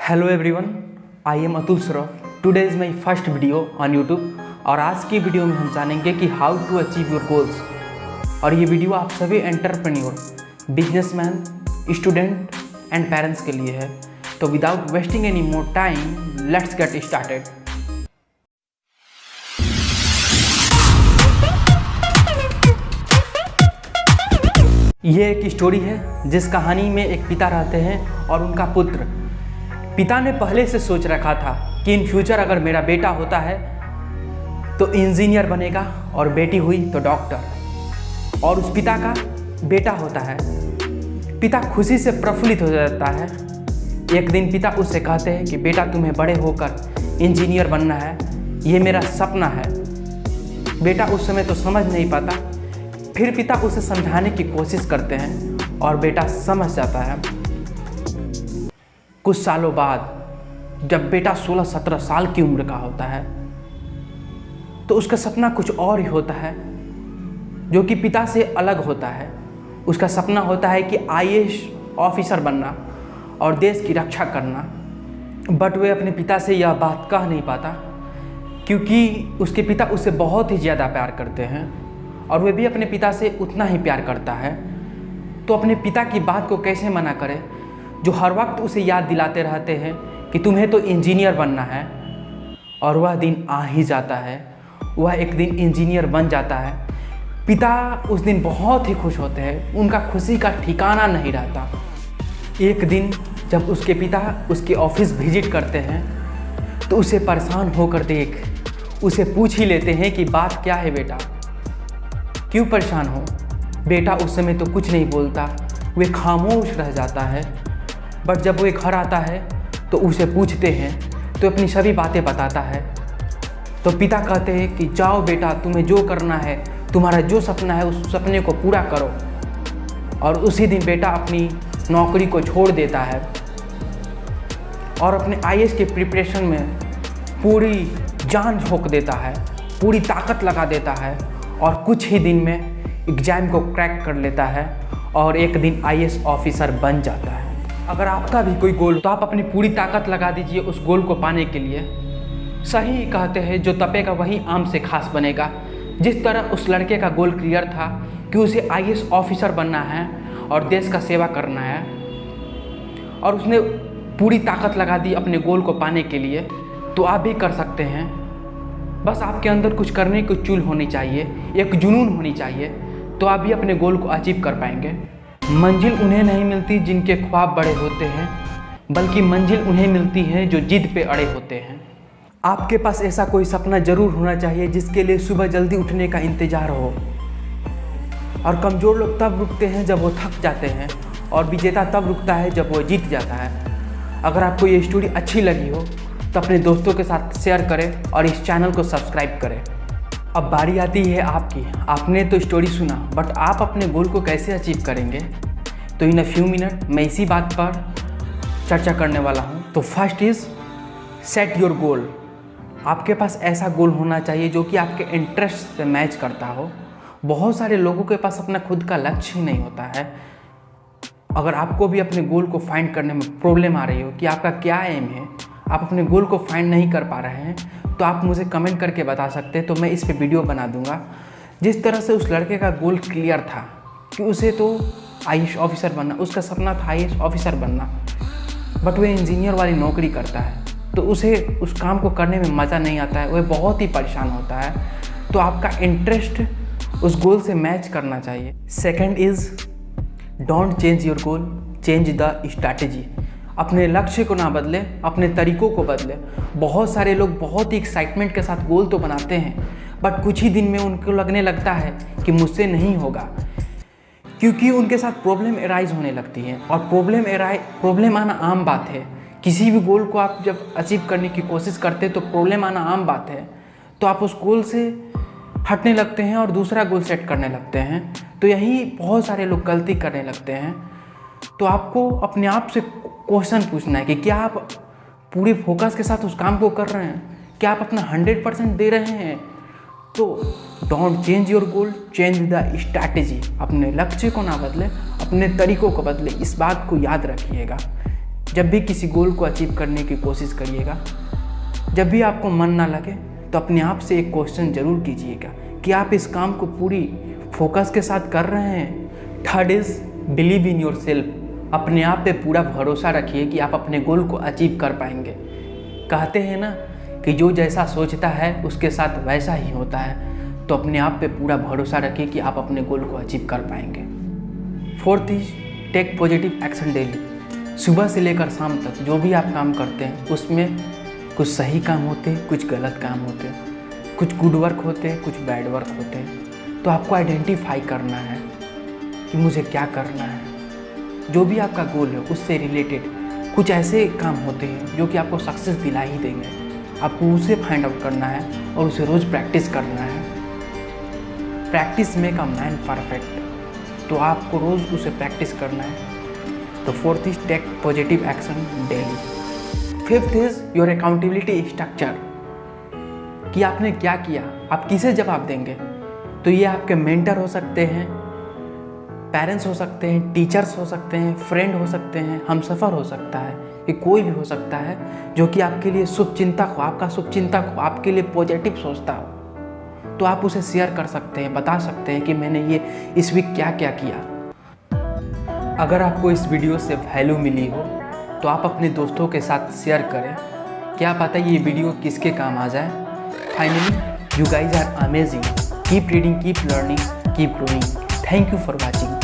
Hello everyone, I am Atul Shroff. Today is my first video on YouTube और आज की video में हम जानेंगे कि how to achieve your goals. और ये वीडियो आप सभी entrepreneur, businessman, student and parents के लिए है। तो without wasting any more time, let's get started. ये एक स्टोरी है जिस कहानी में एक पिता रहते हैं और उनका पुत्र। पिता ने पहले से सोच रखा था कि इन फ्यूचर अगर मेरा बेटा होता है तो इंजीनियर बनेगा और बेटी हुई तो डॉक्टर। और उस पिता का बेटा होता है। पिता खुशी से प्रफुल्लित हो जाता है। एक दिन पिता उससे कहते हैं कि बेटा तुम्हें बड़े होकर इंजीनियर बनना है, ये मेरा सपना है। बेटा उस समय तो समझ नहीं पाता। फिर पिता उसे समझाने की कोशिश करते हैं और बेटा समझ जाता है। कुछ सालों बाद जब बेटा 16-17 साल की उम्र का होता है तो उसका सपना कुछ और ही होता है जो कि पिता से अलग होता है। उसका सपना होता है कि आईएएस ऑफिसर बनना और देश की रक्षा करना। बट वह अपने पिता से यह बात कह नहीं पाता क्योंकि उसके पिता उससे बहुत ही ज़्यादा प्यार करते हैं और वह भी अपने पिता से उतना ही प्यार करता है। तो अपने पिता की बात को कैसे मना करे, जो हर वक्त उसे याद दिलाते रहते हैं कि तुम्हें तो इंजीनियर बनना है। और वह दिन आ ही जाता है। वह एक दिन इंजीनियर बन जाता है। पिता उस दिन बहुत ही खुश होते हैं। उनका खुशी का ठिकाना नहीं रहता। एक दिन जब उसके पिता उसके ऑफिस विजिट करते हैं तो उसे परेशान होकर देख उसे पूछ ही लेते हैं कि बात क्या है बेटा, क्यों परेशान हो। बेटा उस समय तो कुछ नहीं बोलता, वे खामोश रह जाता है। बट जब वो घर आता है तो उसे पूछते हैं तो अपनी सभी बातें बताता है। तो पिता कहते हैं कि जाओ बेटा, तुम्हें जो करना है, तुम्हारा जो सपना है उस सपने को पूरा करो। और उसी दिन बेटा अपनी नौकरी को छोड़ देता है और अपने आईएएस के प्रिपरेशन में पूरी जान झोंक देता है, पूरी ताकत लगा देता है और कुछ ही दिन में एग्ज़ाम को क्रैक कर लेता है और एक दिन आईएएस ऑफिसर बन जाता है। अगर आपका भी कोई गोल तो आप अपनी पूरी ताकत लगा दीजिए उस गोल को पाने के लिए। सही कहते हैं, जो तपेगा वही आम से खास बनेगा। जिस तरह उस लड़के का गोल क्लियर था कि उसे आईएएस ऑफिसर बनना है और देश का सेवा करना है और उसने पूरी ताकत लगा दी अपने गोल को पाने के लिए, तो आप भी कर सकते हैं। बस आपके अंदर कुछ करने की चुल होनी चाहिए, एक जुनून होनी चाहिए, तो आप भी अपने गोल को अचीव कर पाएंगे। मंजिल उन्हें नहीं मिलती जिनके ख्वाब बड़े होते हैं, बल्कि मंजिल उन्हें मिलती है जो जिद पे अड़े होते हैं। आपके पास ऐसा कोई सपना जरूर होना चाहिए जिसके लिए सुबह जल्दी उठने का इंतजार हो। और कमज़ोर लोग तब रुकते हैं जब वो थक जाते हैं और विजेता तब रुकता है जब वो जीत जाता है। अगर आपको ये स्टोरी अच्छी लगी हो तो अपने दोस्तों के साथ शेयर करें और इस चैनल को सब्सक्राइब करें। अब बारी आती है आपकी। आपने तो स्टोरी सुना, बट आप अपने गोल को कैसे अचीव करेंगे? तो इन अ फ्यू मिनट मैं इसी बात पर चर्चा करने वाला हूँ। तो first is set your goal. आपके पास ऐसा गोल होना चाहिए जो कि आपके इंटरेस्ट से मैच करता हो। बहुत सारे लोगों के पास अपना खुद का लक्ष्य ही नहीं होता है। अगर आपको भी अपने गोल को फाइंड करने में प्रॉब्लम आ रही हो कि आपका क्या एम है, आप अपने गोल को फाइंड नहीं कर पा रहे हैं, तो आप मुझे कमेंट करके बता सकते हैं, तो मैं इस पे वीडियो बना दूंगा। जिस तरह से उस लड़के का गोल क्लियर था कि उसे तो आईएएस ऑफिसर बनना, उसका सपना था आईएएस ऑफिसर बनना, बट वह इंजीनियर वाली नौकरी करता है तो उसे उस काम को करने में मज़ा नहीं आता है, वह बहुत ही परेशान होता है। तो आपका इंटरेस्ट उस गोल से मैच करना चाहिए। Second is don't change your goal, change the strategy. अपने लक्ष्य को ना बदले, अपने तरीक़ों को बदले। बहुत सारे लोग बहुत ही एक्साइटमेंट के साथ गोल तो बनाते हैं, बट कुछ ही दिन में उनको लगने लगता है कि मुझसे नहीं होगा, क्योंकि उनके साथ प्रॉब्लम एराइज होने लगती है। और प्रॉब्लम आना आम बात है। किसी भी गोल को आप जब अचीव करने की कोशिश करते हैं तो प्रॉब्लम आना आम बात है। तो आप उस गोल से हटने लगते हैं और दूसरा गोल सेट करने लगते हैं। तो यही बहुत सारे लोग गलती करने लगते हैं। तो आपको अपने आप से क्वेश्चन पूछना है कि क्या आप पूरे फोकस के साथ उस काम को कर रहे हैं, क्या आप अपना 100% दे रहे हैं। तो don't change your goal, change the strategy. अपने लक्ष्य को ना बदले, अपने तरीक़ों को बदले। इस बात को याद रखिएगा। जब भी किसी गोल को अचीव करने की कोशिश करिएगा, जब भी आपको मन ना लगे तो अपने आप से एक क्वेश्चन जरूर कीजिएगा कि आप इस काम को पूरी फोकस के साथ कर रहे हैं। Third is believe in your self. अपने आप पे पूरा भरोसा रखिए कि आप अपने गोल को अचीव कर पाएंगे। कहते हैं ना कि जो जैसा सोचता है उसके साथ वैसा ही होता है, तो अपने आप पे पूरा भरोसा रखिए कि आप अपने गोल को अचीव कर पाएंगे। Fourth is take positive action daily. सुबह से लेकर शाम तक जो भी आप काम करते हैं उसमें कुछ सही काम होते हैं, कुछ गलत काम होते हैं, कुछ गुड वर्क होते हैं, कुछ बैड वर्क होते हैं। तो आपको आइडेंटिफाई करना है कि मुझे क्या करना है। जो भी आपका गोल है उससे रिलेटेड कुछ ऐसे काम होते हैं जो कि आपको सक्सेस दिला ही देंगे। आपको उसे फाइंड आउट करना है और उसे रोज़ प्रैक्टिस करना है। Practice make a man perfect. तो आपको रोज़ उसे प्रैक्टिस करना है। तो fourth is take positive action daily. Fifth is your accountability structure, कि आपने क्या किया, आप किसे जवाब देंगे। तो ये आपके मेंटर हो सकते हैं, पेरेंट्स हो सकते हैं, टीचर्स हो सकते हैं, फ्रेंड हो सकते हैं, हमसफ़र हो सकता है, ये कोई भी हो सकता है जो कि आपके लिए शुभचिंतक हो, आपका शुभचिंतक हो, आपके लिए पॉजिटिव सोचता हो। तो आप उसे शेयर कर सकते हैं, बता सकते हैं कि मैंने ये इस वीक क्या क्या किया। अगर आपको इस वीडियो से वैल्यू मिली हो तो आप अपने दोस्तों के साथ शेयर करें, क्या पता ये वीडियो किसके काम आ जाए। Finally, you guys are amazing. Keep reading, keep learning, keep growing. Thank you for watching.